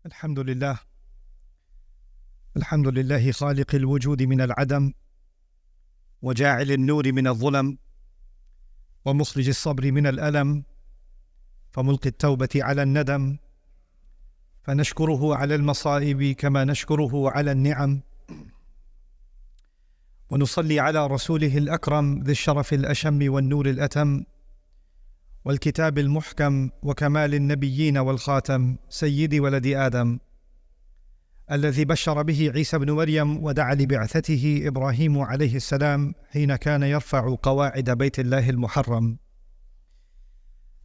الحمد لله الحمد لله خالق الوجود من العدم وجاعل النور من الظلم ومخرج الصبر من الألم فملقي التوبة على الندم فنشكره على المصائب كما نشكره على النعم ونصلي على رسوله الأكرم ذي الشرف الأشم والنور الأتم والكتاب المحكم وكمال النبيين والخاتم سيد ولد آدم الذي بشر به عيسى بن مريم ودعا لبعثته إبراهيم عليه السلام حين كان يرفع قواعد بيت الله المحرم،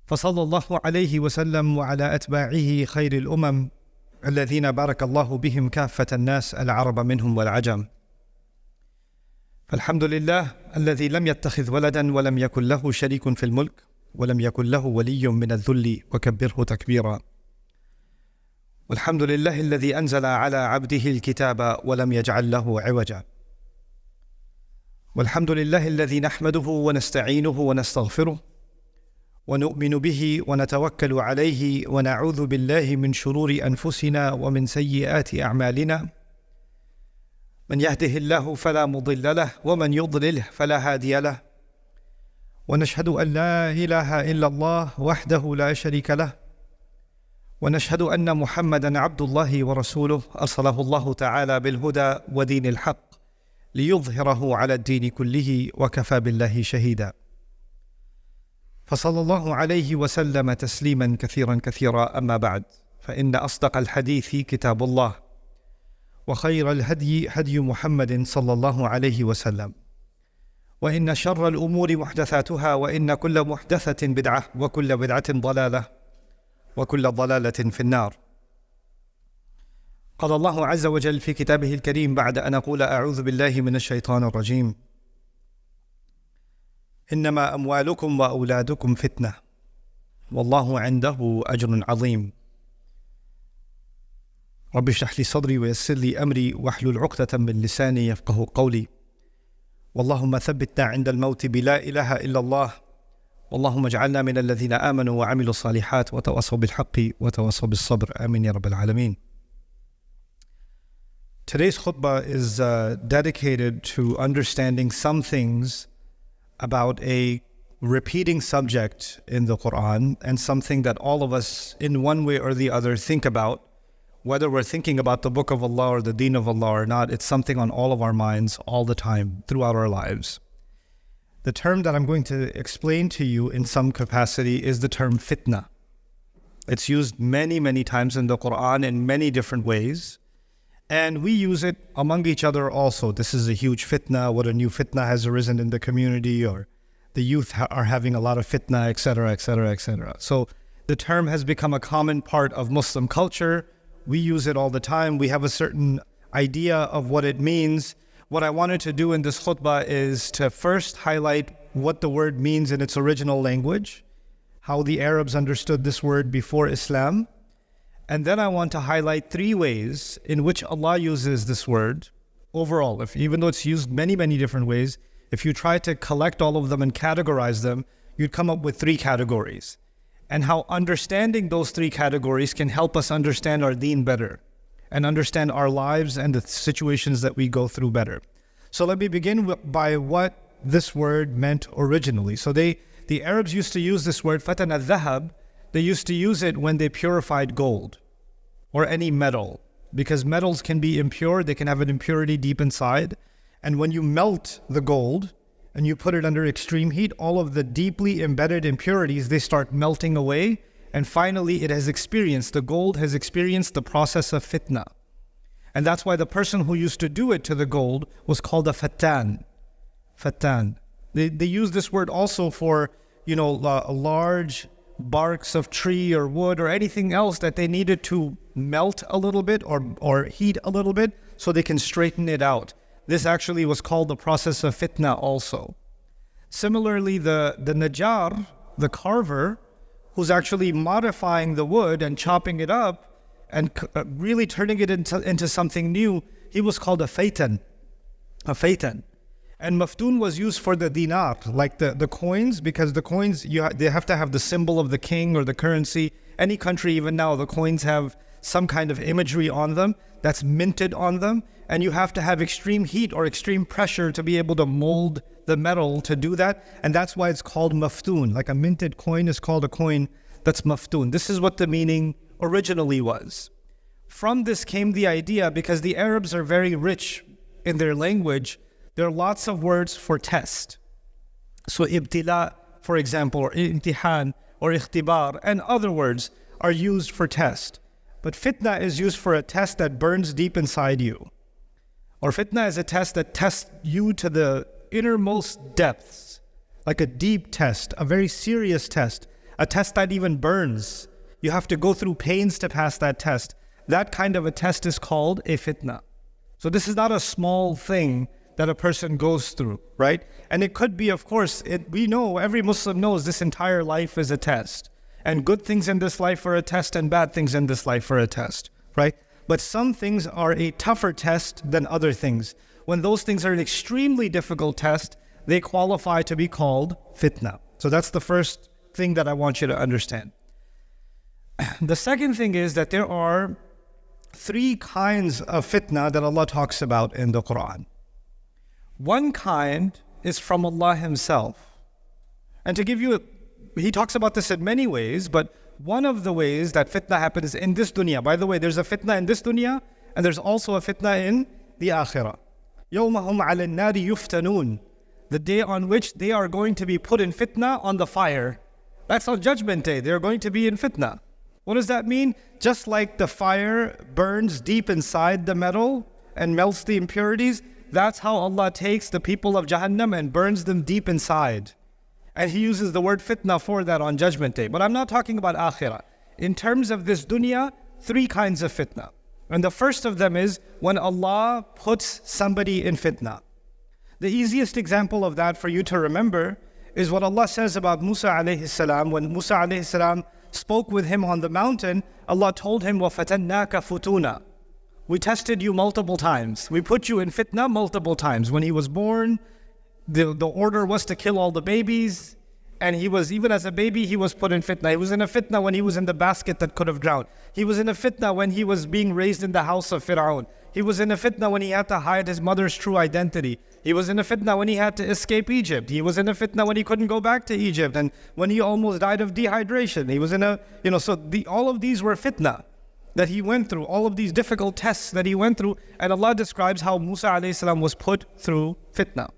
فصلى الله عليه وسلم وعلى أتباعه خير الأمم الذين بارك الله بهم كافة الناس العرب منهم والعجم. فالحمد لله الذي لم يتخذ ولدا ولم يكن له شريك في الملك ولم يكن له ولي من الذل وكبره تكبيرا. والحمد لله الذي أنزل على عبده الكتاب ولم يجعل له عوجا. والحمد لله الذي نحمده ونستعينه ونستغفره ونؤمن به ونتوكل عليه ونعوذ بالله من شرور أنفسنا ومن سيئات أعمالنا، من يهده الله فلا مضل له ومن يضلله فلا هادي له، ونشهد أن لا إله إلا الله وحده لا شريك له، ونشهد أن محمدا عبد الله ورسوله أرسله الله تعالى بالهدى ودين الحق ليظهره على الدين كله وكفى بالله شهيدا. فصلى الله عليه وسلم تسليما كثيرا كثيرا. أما بعد، فإن أصدق الحديث كتاب الله، وخير الهدي هدي محمد صلى الله عليه وسلم، وإن شر الأمور محدثاتها، وإن كل محدثة بدعة، وكل بدعة ضلالة، وكل ضلالة في النار. قال الله عز وجل في كتابه الكريم بعد أن أقول أعوذ بالله من الشيطان الرجيم: إنما أموالكم وأولادكم فتنة والله عنده أجر عظيم. رب اشرح لي صدري ويسر لي أمري واحلل عقدة من لساني يفقه قولي. واللهم ثبتنا عند الموت بلا إله إلا الله. اللهم اجعلنا من الذين آمنوا وعملوا الصالحات وتواصوا بالحق وتواصوا بالصبر. آمين يا رب العالمين. Today's khutbah is dedicated to understanding some things about a repeating subject in the Qur'an, and something that all of us in one way or the other think about. Whether we're thinking about the book of Allah or the deen of Allah or not, it's something on all of our minds all the time throughout our lives. The term that I'm going to explain to you in some capacity is the term fitnah. It's used many, many times in the Qur'an in many different ways. And we use it among each other also. This is a huge fitnah, what a new fitnah has arisen in the community, or the youth are having a lot of fitnah, etc., etc., etc. So the term has become a common part of Muslim culture. We use it all the time. We have a certain idea of what it means. What I wanted to do in this khutbah is to first highlight what the word means in its original language, how the Arabs understood this word before Islam. And then I want to highlight 3 ways in which Allah uses this word overall. Even though it's used many, many different ways, if you try to collect all of them and categorize them, you'd come up with 3 categories. And how understanding those 3 categories can help us understand our deen better and understand our lives and the situations that we go through better. So let me begin by what this word meant originally. So the Arabs used to use this word, fatan al-dhahab. They used to use it when they purified gold or any metal, because metals can be impure. They can have an impurity deep inside. And when you melt the gold and you put it under extreme heat, all of the deeply embedded impurities, they start melting away. And finally, the gold has experienced the process of fitnah. And that's why the person who used to do it to the gold was called a fattan. Fattan. They use this word also for, large barks of tree or wood or anything else that they needed to melt a little bit or heat a little bit so they can straighten it out. This actually was called the process of fitnah also. Similarly, the najjar, the carver, who's actually modifying the wood and chopping it up and really turning it into something new, he was called a faitan. And maftun was used for the dinar, like the coins, because the coins, they have to have the symbol of the king or the currency. Any country, even now, the coins have some kind of imagery on them that's minted on them, and you have to have extreme heat or extreme pressure to be able to mold the metal to do that, and that's why it's called maftoon. Like a minted coin is called a coin that's maftoon. This is what the meaning originally was. From this came the idea, because the Arabs are very rich in their language, there are lots of words for test. So ibtila, for example, or imtihan, or ikhtibar, and other words are used for test. But fitna is used for a test that burns deep inside you. Or fitna is a test that tests you to the innermost depths, like a deep test, a very serious test, a test that even burns. You have to go through pains to pass that test. That kind of a test is called a fitna. So this is not a small thing that a person goes through, right? And it could be, of course, we know, every Muslim knows this entire life is a test. And good things in this life are a test, and bad things in this life are a test, right? But some things are a tougher test than other things. When those things are an extremely difficult test, they qualify to be called fitna. So that's the first thing that I want you to understand. The second thing is that there are 3 kinds of fitna that Allah talks about in the Qur'an. One kind is from Allah Himself. And to give you, He talks about this in many ways, but one of the ways that fitna happens is in this dunya. By the way, there's a fitna in this dunya, and there's also a fitna in the akhirah. يَوْمَ هُمْ عَلَى النَّارِ يُفْتَنُونَ. The day on which they are going to be put in fitna on the fire. That's on Judgment Day. They're going to be in fitna. What does that mean? Just like the fire burns deep inside the metal and melts the impurities, that's how Allah takes the people of Jahannam and burns them deep inside. And He uses the word fitna for that on Judgment Day. But I'm not talking about akhirah. In terms of this dunya, 3 kinds of fitna. And the first of them is when Allah puts somebody in fitna. The easiest example of that for you to remember is what Allah says about Musa alayhi salam. When Musa alayhi salam spoke with him on the mountain, Allah told him, وَفَتَنَّاكَ فُتُونَ. We tested you multiple times. We put you in fitna multiple times. When he was born, the order was to kill all the babies. And he was, even as a baby, he was put in fitna. He was in a fitna when he was in the basket that could have drowned. He was in a fitna when he was being raised in the house of Fir'aun. He was in a fitna when he had to hide his mother's true identity. He was in a fitna when he had to escape Egypt. He was in a fitna when he couldn't go back to Egypt, and when he almost died of dehydration. He was in a, all of these were fitna that he went through, all of these difficult tests that he went through, and Allah describes how Musa alayhi salam was put through fitna.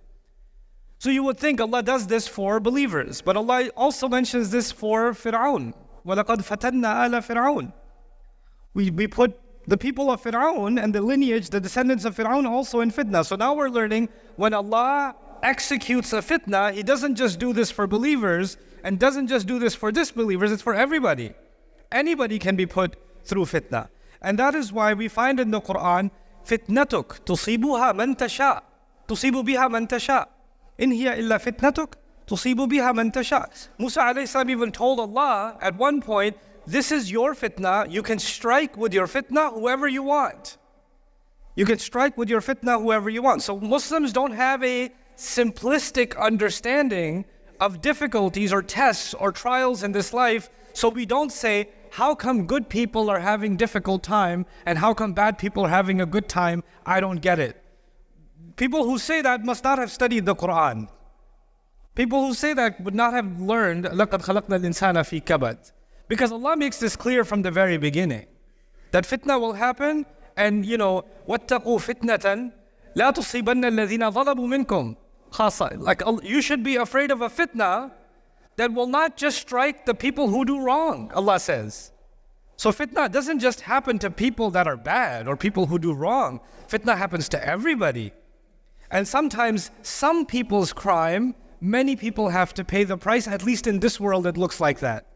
So you would think Allah does this for believers, but Allah also mentions this for Fir'aun. وَلَقَدْ فَتَنَّا آلَ فِرْعَوْنَ. We put the people of Fir'aun and the lineage, the descendants of Fir'aun also in fitna. So now we're learning when Allah executes a fitna, He doesn't just do this for believers and doesn't just do this for disbelievers, it's for everybody. Anybody can be put through fitna. And that is why we find in the Qur'an, فِتْنَتُكْ تُصِيبُهَا مَنْ تَشَاءُ تُصِيبُ بِهَا مَنْ تَشَاءُ إِنْ هِيَ إِلَّا فِتْنَتُكْ تُصِيبُ بِهَا مَنْ تَشَاءُ. Musa alayhi salam even told Allah at one point, this is your fitna, you can strike with your fitna whoever you want. You can strike with your fitna whoever you want. So Muslims don't have a simplistic understanding of difficulties or tests or trials in this life. So we don't say, how come good people are having difficult time and how come bad people are having a good time? I don't get it. People who say that must not have studied the Qur'an. People who say that would not have learned لَقَدْ خَلَقْنَا الْإِنسَانَ فِي كَبَدٍ. Because Allah makes this clear from the very beginning. That fitna will happen and وَاتَّقُوا فِتْنَةً لَا تُصِيبَنَّ الَّذِينَ ظَلَمُوا مِنْكُمْ خَاصَّةً. Like you should be afraid of a fitna that will not just strike the people who do wrong, Allah says. So fitna doesn't just happen to people that are bad or people who do wrong. Fitna happens to everybody. And sometimes some people's crime, many people have to pay the price. At least in this world it looks like that.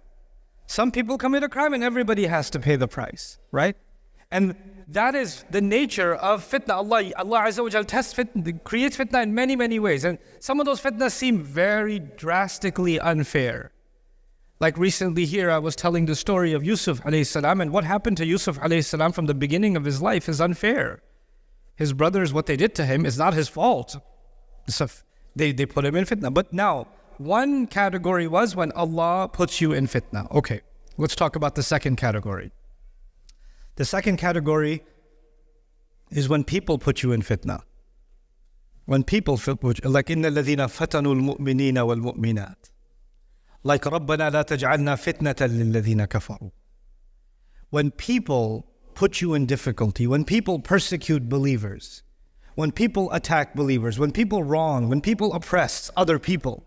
Some people commit a crime and everybody has to pay the price, right? And that is the nature of fitna. Allah Azza wa Jal tests fitna, creates fitna in many, many ways. And some of those fitnas seem very drastically unfair. Like recently here, I was telling the story of Yusuf alayhi salam, and what happened to Yusuf alayhi salam from the beginning of his life is unfair. His brothers, what they did to him is not his fault. So they put him in fitna. But now, one category was when Allah puts you in fitna. Okay, let's talk about the second category. The second category is when people put you in fitna. When people put you, like إِنَّ الَّذِينَ فَتَنُوا الْمُؤْمِنِينَ وَالْمُؤْمِنَاتِ, like رَبَّنَا لَا تَجْعَلْنَا فِتْنَةً لِلَّذِينَ كَفَرُوا. When people put you in difficulty, when people persecute believers, when people attack believers, when people wrong, when people oppress other people,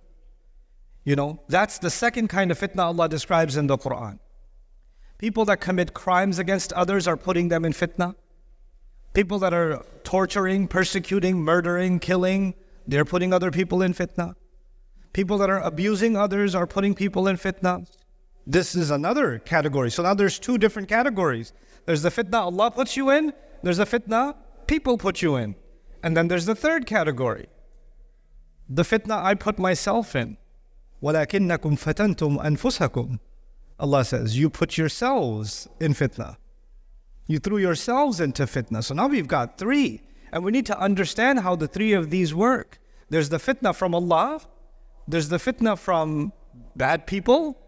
that's the second kind of fitna Allah describes in the Qur'an. People that commit crimes against others are putting them in fitna. People that are torturing, persecuting, murdering, killing, they're putting other people in fitna. People that are abusing others are putting people in fitna. This is another category. So now there's two different categories. There's the fitna Allah puts you in, there's the fitna people put you in. And then there's the third category, the fitna I put myself in. وَلَكِنَّكُمْ فَتَنْتُمْ أَنفُسَكُمْ. Allah says, you put yourselves in fitna. You threw yourselves into fitna. So now we've got three. And we need to understand how the three of these work. There's the fitna from Allah. There's the fitna from bad people.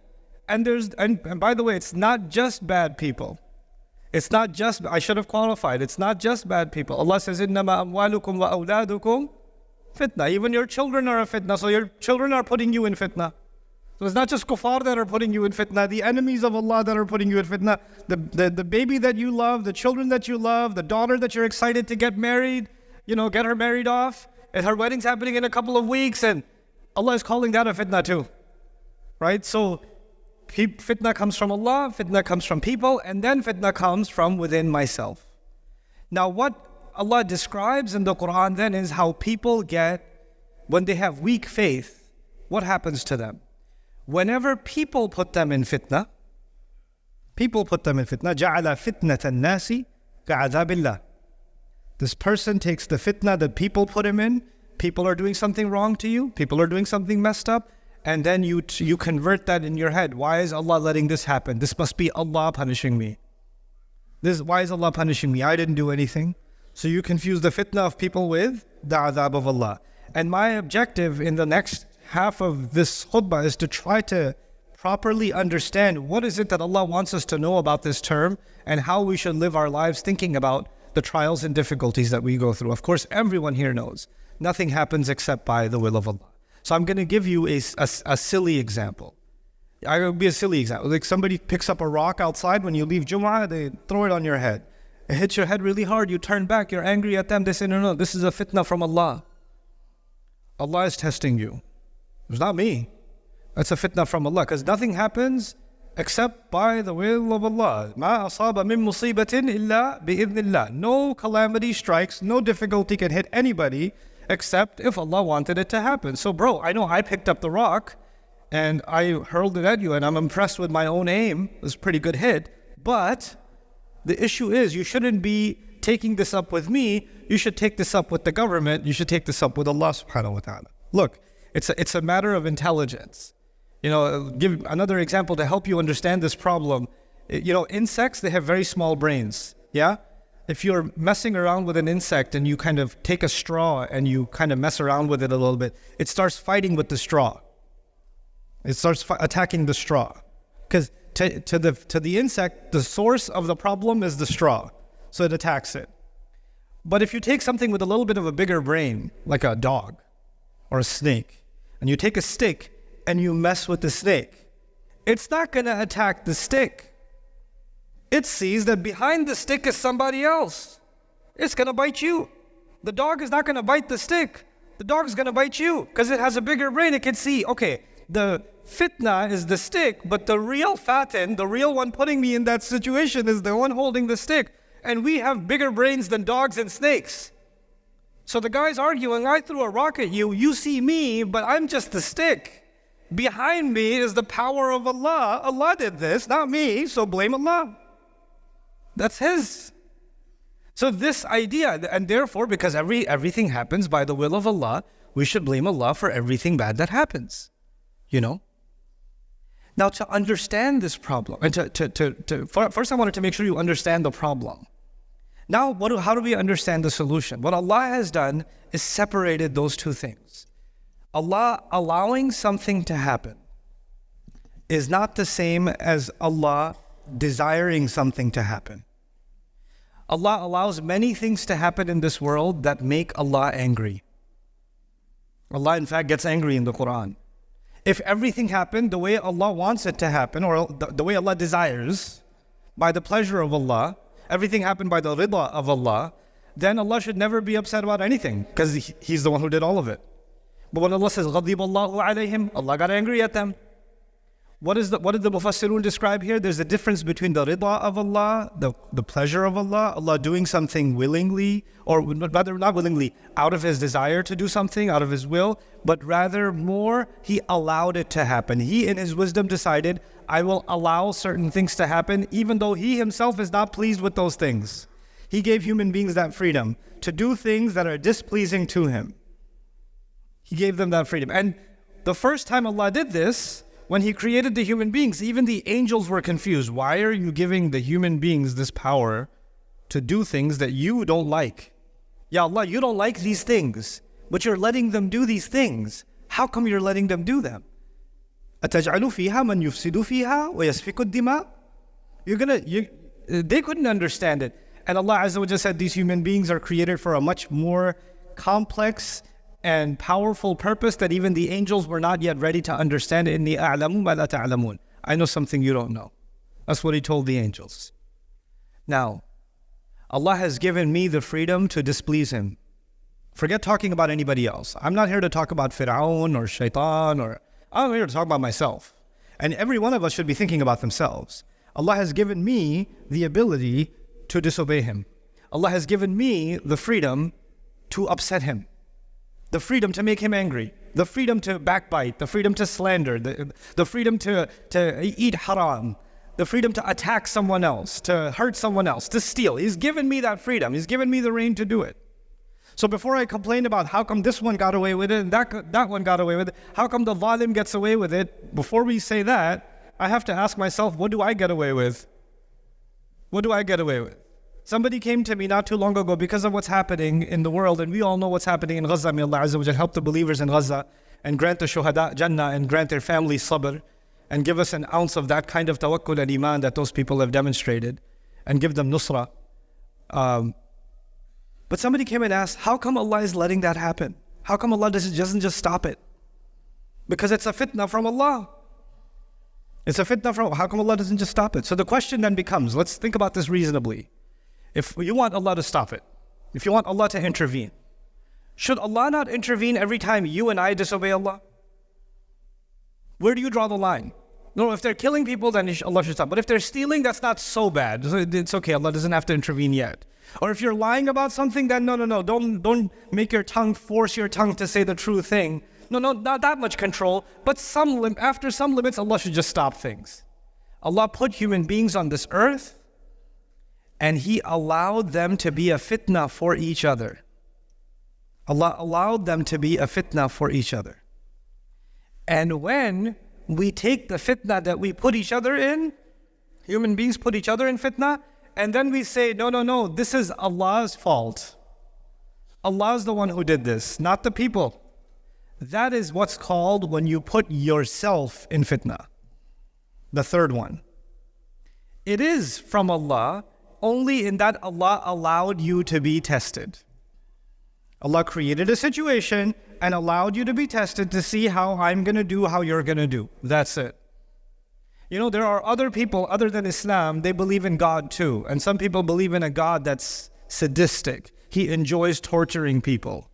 And by the way, it's not just bad people. It's not just, I should have qualified, it's not just bad people. Allah says, إِنَّمَا أَمْوَالُكُمْ وَأَوْلَادُكُمْ fitna. Even your children are a fitna. So your children are putting you in fitna. So it's not just kuffar that are putting you in fitna, the enemies of Allah that are putting you in fitna, the baby that you love, the children that you love, the daughter that you're excited to get married, get her married off, and her wedding's happening in a couple of weeks, and Allah is calling that a fitna too, right? So fitna comes from Allah, fitna comes from people, and then fitna comes from within myself. Now what Allah describes in the Qur'an then is how people get, when they have weak faith, what happens to them? Whenever people put them in fitna, جَعَلَ فِتْنَةَ النَّاسِ كَعَذَابِ اللَّهِ. This person takes the fitna that people put him in. People are doing something wrong to you. People are doing something messed up. And then you convert that in your head. Why is Allah letting this happen? This must be Allah punishing me. Why is Allah punishing me? I didn't do anything. So you confuse the fitna of people with the adhab of Allah. And my objective in the next half of this khutbah is to try to properly understand what is it that Allah wants us to know about this term and how we should live our lives thinking about the trials and difficulties that we go through. Of course, everyone here knows nothing happens except by the will of Allah. So I'm going to give you a silly example. I will be a silly example. Like somebody picks up a rock outside when you leave Jum'ah, they throw it on your head. It hits your head really hard, you turn back, you're angry at them, they say, no, this is a fitna from Allah. Allah is testing you. It's not me. That's a fitna from Allah, because nothing happens except by the will of Allah. مَا أَصَابَ مِن مُصِيبَةٍ إِلَّا بِإِذْنِ اللَّهِ. No calamity strikes, no difficulty can hit anybody except if Allah wanted it to happen. So bro, I know I picked up the rock and I hurled it at you and I'm impressed with my own aim. It was a pretty good hit. But the issue is you shouldn't be taking this up with me. You should take this up with the government. You should take this up with Allah subhanahu wa ta'ala. Look, it's a matter of intelligence. Give another example to help you understand this problem. Insects, they have very small brains. Yeah? If you're messing around with an insect and you kind of take a straw and you kind of mess around with it a little bit, it starts fighting with the straw. It starts attacking the straw. Because to the insect, the source of the problem is the straw. So it attacks it. But if you take something with a little bit of a bigger brain, like a dog or a snake, and you take a stick and you mess with the snake, it's not going to attack the stick. It sees that behind the stick is somebody else. It's going to bite you. The dog is not going to bite the stick. The dog is going to bite you because it has a bigger brain. It can see, okay, the fitna is the stick, but the real fatin, the real one putting me in that situation is the one holding the stick. And we have bigger brains than dogs and snakes. So the guy's arguing, I threw a rock at you, you see me, but I'm just the stick. Behind me is the power of Allah. Allah did this, not me, so blame Allah. That's His. So this idea, and therefore, because everything happens by the will of Allah, we should blame Allah for everything bad that happens. Now to understand this problem, and first I wanted to make sure you understand the problem. Now, how do we understand the solution? What Allah has done is separated those two things. Allah allowing something to happen is not the same as Allah desiring something to happen. Allah allows many things to happen in this world that make Allah angry. Allah in fact gets angry in the Qur'an. If everything happened the way Allah wants it to happen, or the way Allah desires, by the pleasure of Allah, everything happened by the rida of Allah, then Allah should never be upset about anything, because He's the one who did all of it. But when Allah says, غَضِبَ اللَّهُ عَلَيْهِمْ, Allah got angry at them. What did the Mufassirun describe here? There's a difference between the rida of Allah, the pleasure of Allah, Allah doing something willingly, or rather not willingly, out of His desire to do something, out of His will, but rather more, He allowed it to happen. He in His wisdom decided, I will allow certain things to happen, even though He Himself is not pleased with those things. He gave human beings that freedom to do things that are displeasing to Him. He gave them that freedom. And the first time Allah did this, when He created the human beings, even the angels were confused. Why are you giving the human beings this power to do things that you don't like? Ya Allah, you don't like these things, but you're letting them do these things. How come you're letting them do them? أَتَجْعَلُ فِيهَا مَنْ يُفْسِدُ فِيهَا وَيَسْفِكُ الدِّمَاء? They couldn't understand it. And Allah Azza wa Jalla said these human beings are created for a much more complex and powerful purpose that even the angels were not yet ready to understand. إِنِّي أَعْلَمُ مَا لَا تَعْلَمُونَ. I know something you don't know. That's what He told the angels. Now, Allah has given me the freedom to displease Him. Forget talking about anybody else. I'm not here to talk about Fir'aun or Shaitan, or I'm here to talk about myself. And every one of us should be thinking about themselves. Allah has given me the ability to disobey Him. Allah has given me the freedom to upset Him, the freedom to make Him angry, the freedom to backbite, the freedom to slander, the freedom to eat haram, the freedom to attack someone else, to hurt someone else, to steal. He's given me that freedom. He's given me the reign to do it. So before I complain about how come this one got away with it and that one got away with it, how come the zalim gets away with it, before we say that, I have to ask myself, what do I get away with? What do I get away with? Somebody came to me not too long ago because of what's happening in the world, and we all know what's happening in Gaza. May Allah Azza wa Jalla help the believers in Gaza and grant the shuhada Jannah and grant their families sabr and give us an ounce of that kind of tawakkul and iman that those people have demonstrated and give them nusra. But somebody came and asked, how come Allah is letting that happen? How come Allah doesn't just stop it? Because it's a fitnah from Allah. It's a fitnah from Allah. How come Allah doesn't just stop it? So the question then becomes, let's think about this reasonably. If you want Allah to stop it, if you want Allah to intervene, should Allah not intervene every time you and I disobey Allah? Where do you draw the line? No, if they're killing people, then Allah should stop. But if they're stealing, that's not so bad. It's okay, Allah doesn't have to intervene yet. Or if you're lying about something, then no, don't make your tongue, force your tongue to say the true thing. No, not that much control, but after some limits, Allah should just stop things. Allah put human beings on this earth, and He allowed them to be a fitnah for each other. Allah allowed them to be a fitnah for each other. And when we take the fitnah that we put each other in, human beings put each other in fitnah, and then we say, no, this is Allah's fault. Allah's the one who did this, not the people. That is what's called when you put yourself in fitnah. The third one. It is from Allah only in that Allah allowed you to be tested. Allah created a situation and allowed you to be tested to see how I'm going to do, how you're going to do. That's it. You know, there are other people other than Islam, they believe in God too. And some people believe in a God that's sadistic. He enjoys torturing people.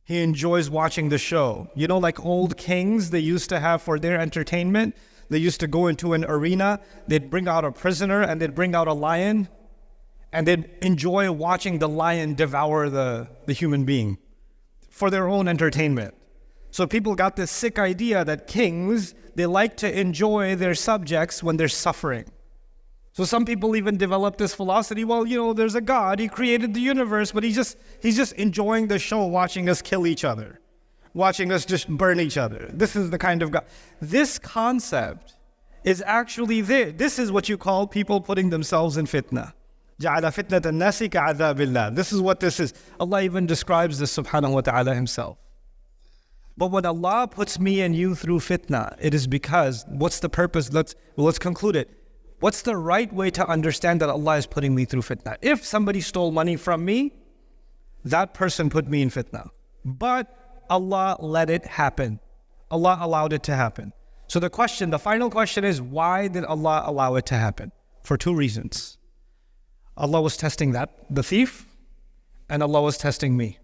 He enjoys watching the show. You know, like old kings they used to have for their entertainment. They used to go into an arena, they'd bring out a prisoner and they'd bring out a lion, and they'd enjoy watching the lion devour the human being for their own entertainment. So people got this sick idea that kings, they like to enjoy their subjects when they're suffering. So some people even develop this philosophy, well, you know, there's a God, He created the universe, but He's just enjoying the show, watching us kill each other, watching us just burn each other. This is the kind of God. This concept is actually there. This is what you call people putting themselves in fitnah. جَعَلَ فِتْنَةَ النَّاسِ كَعَذَابِ اللَّهِ. This is what this is. Allah even describes this subhanahu wa ta'ala Himself. But when Allah puts me and you through fitnah, it is because, what's the purpose? Let's conclude it. What's the right way to understand that Allah is putting me through fitnah? If somebody stole money from me, that person put me in fitnah. But Allah let it happen. Allah allowed it to happen. So the final question is, why did Allah allow it to happen? For two reasons. Allah was testing the thief, and Allah was testing me.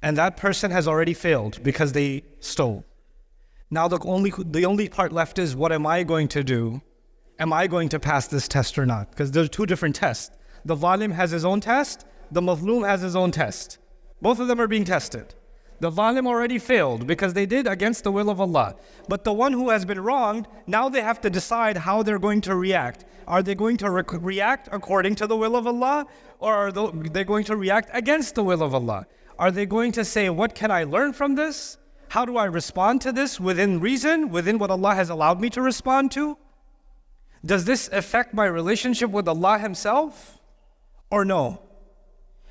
And that person has already failed because they stole. Now the only part left is, what am I going to do? Am I going to pass this test or not? Because there's two different tests. The zalim has his own test, the mazloom has his own test. Both of them are being tested. The zalim already failed because they did against the will of Allah. But the one who has been wronged, now they have to decide how they're going to react. Are they going to react according to the will of Allah? Or are they going to react against the will of Allah? Are they going to say, what can I learn from this? How do I respond to this within reason, within what Allah has allowed me to respond to? Does this affect my relationship with Allah Himself? Or no?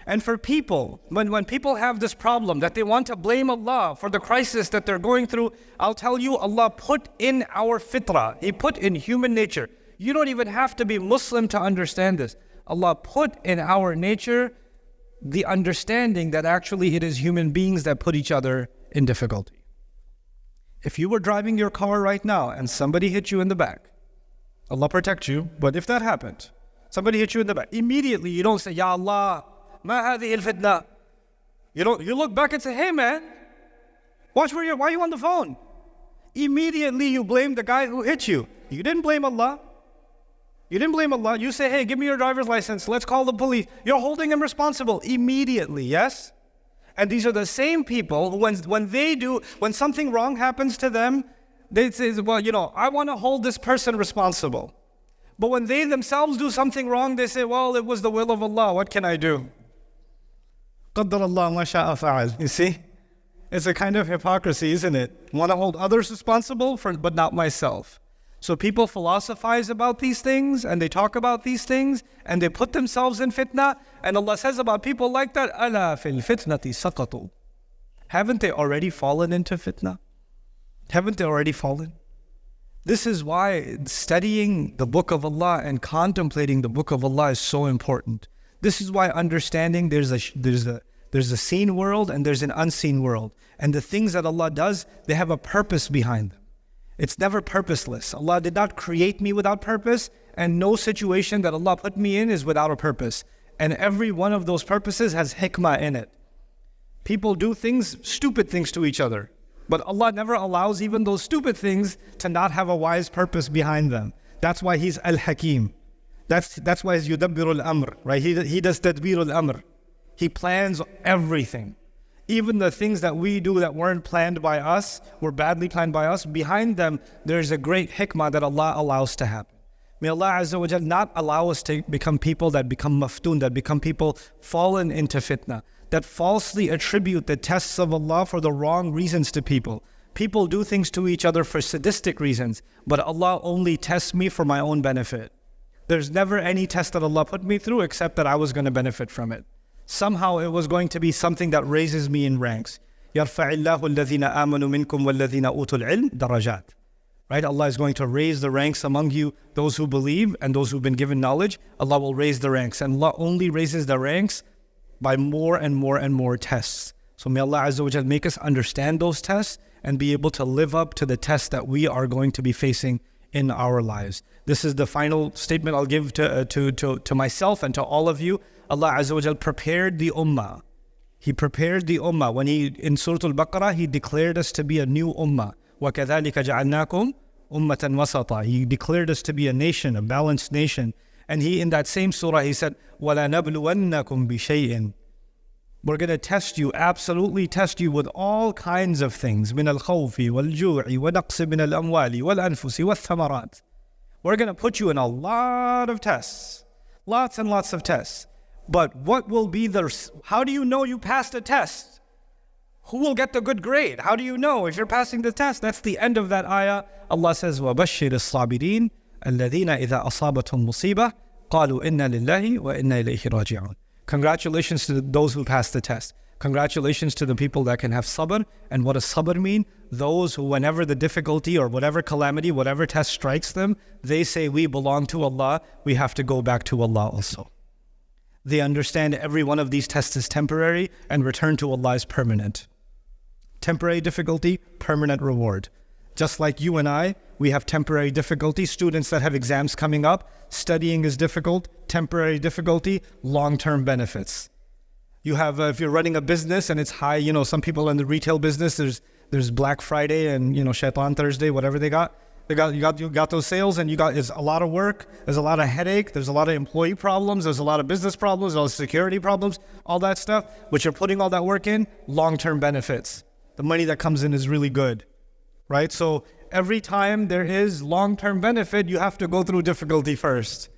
And for people, when people have this problem that they want to blame Allah for the crisis that they're going through, I'll tell you, Allah put in our fitrah, He put in human nature. You don't even have to be Muslim to understand this. Allah put in our nature the understanding that actually it is human beings that put each other in difficulty. If you were driving your car right now and somebody hit you in the back, Allah protect you, but if that happened, somebody hit you in the back, immediately you don't say, Ya Allah, ma hadhihi al-fitnah. You look back and say, hey man, why are you on the phone? Immediately you blame the guy who hit you. You didn't blame Allah. You didn't blame Allah. You say, hey, give me your driver's license. Let's call the police. You're holding him responsible immediately, yes? And these are the same people who when something wrong happens to them, they say, well, I want to hold this person responsible. But when they themselves do something wrong, they say, well, it was the will of Allah. What can I do? قَدَّرَ اللَّهُ مَا شَاءَ فَعَلَ. You see? It's a kind of hypocrisy, isn't it? Want to hold others responsible, but not myself. So people philosophize about these things, and they talk about these things, and they put themselves in fitnah. And Allah says about people like that, أَلَا فِي الْفِتْنَةِ سَقَطُوا. Haven't they already fallen into fitnah? Haven't they already fallen? This is why studying the book of Allah and contemplating the book of Allah is so important. This is why understanding there's a seen world and there's an unseen world. And the things that Allah does, they have a purpose behind them. It's never purposeless. Allah did not create me without purpose, and no situation that Allah put me in is without a purpose. And every one of those purposes has hikmah in it. People do things, stupid things to each other. But Allah never allows even those stupid things to not have a wise purpose behind them. That's why He's Al-Hakim. That's why He's Yudabbirul Amr, right? He does Tadbirul Amr. He plans everything. Even the things that we do that weren't planned by us, were badly planned by us, behind them, there's a great hikmah that Allah allows to happen. May Allah Azza wa Jal not allow us to become people that become maftun, that become people fallen into fitnah, that falsely attribute the tests of Allah for the wrong reasons to people. People do things to each other for sadistic reasons, but Allah only tests me for my own benefit. There's never any test that Allah put me through except that I was going to benefit from it. Somehow it was going to be something that raises me in ranks. يَرْفَعِ اللَّهُ الَّذِينَ آمَنُوا مِنْكُمْ وَالَّذِينَ أُوتُوا الْعِلْمِ دَرَجَاتٍ. Right? Allah is going to raise the ranks among you, those who believe and those who've been given knowledge. Allah will raise the ranks, and Allah only raises the ranks by more and more and more tests. So may Allah Azza wa Jal make us understand those tests and be able to live up to the tests that we are going to be facing in our lives. This is the final statement I'll give to myself and to all of you. Allah Azza wa Jal prepared the ummah. He prepared the ummah. When in Surah Al-Baqarah, He declared us to be a new ummah. وَكَذَلِكَ جَعَلْنَاكُمْ أُمَّةً وَسَطًا. He declared us to be a nation, a balanced nation. And He, in that same surah, He said, وَلَنَبْلُوَنَّكُمْ بِشَيْءٍ. We're going to test you, absolutely test you with all kinds of things. مِنَ الْخَوْفِ وَالْجُوعِ وَنَقْصِ مِنَ الْأَمْوَالِ وَالْأَنفُسِ وَالثَّمَرَاتِ. We're going to put you in a lot of tests. Lots and lots of tests. But what will be how do you know you passed a test? Who will get the good grade? How do you know if you're passing the test? That's the end of that ayah. Allah says, وَبَشِّرِ الصَّابِرِينَ الَّذِينَ إِذَا أَصَابَتْهُمْ مُصِيبَةٌ قَالُوا إِنَّا لِلَّهِ وَإِنَّا إِلَيْهِ رَاجِعُونَ. Congratulations to those who passed the test. Congratulations to the people that can have sabr. And what does sabr mean? Those who, whenever the difficulty or whatever calamity, whatever test strikes them, they say, we belong to Allah, we have to go back to Allah also. They understand every one of these tests is temporary and return to Allah is permanent. Temporary difficulty, permanent reward. Just like you and I, we have temporary difficulty. Students that have exams coming up, studying is difficult, temporary difficulty, long-term benefits. You have, if you're running a business and it's high, some people in the retail business, there's Black Friday and, Shaitan Thursday, whatever they got. You got those sales and it's a lot of work, there's a lot of headache, there's a lot of employee problems, there's a lot of business problems, there's security problems, all that stuff. But you're putting all that work in, long-term benefits. The money that comes in is really good, right? So every time there is long-term benefit, you have to go through difficulty first,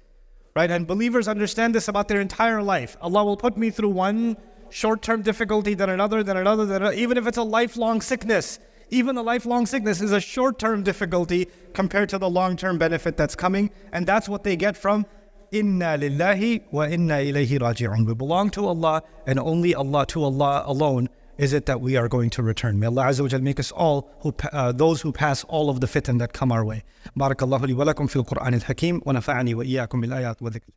right? And believers understand this about their entire life. Allah will put me through one short-term difficulty, then another, even if it's a lifelong sickness. Even the lifelong sickness is a short-term difficulty compared to the long-term benefit that's coming. And that's what they get from Inna lillahi wa inna ilayhi raji'un. We belong to Allah, and only Allah, to Allah alone is it that we are going to return. May Allah Azza wa Jal make us all those who pass all of the fitan that come our way. Barakallahu li wa lakum fil Qur'an al-Hakim wa nafa'ani wa iyyakum bil ayat wa dhikr.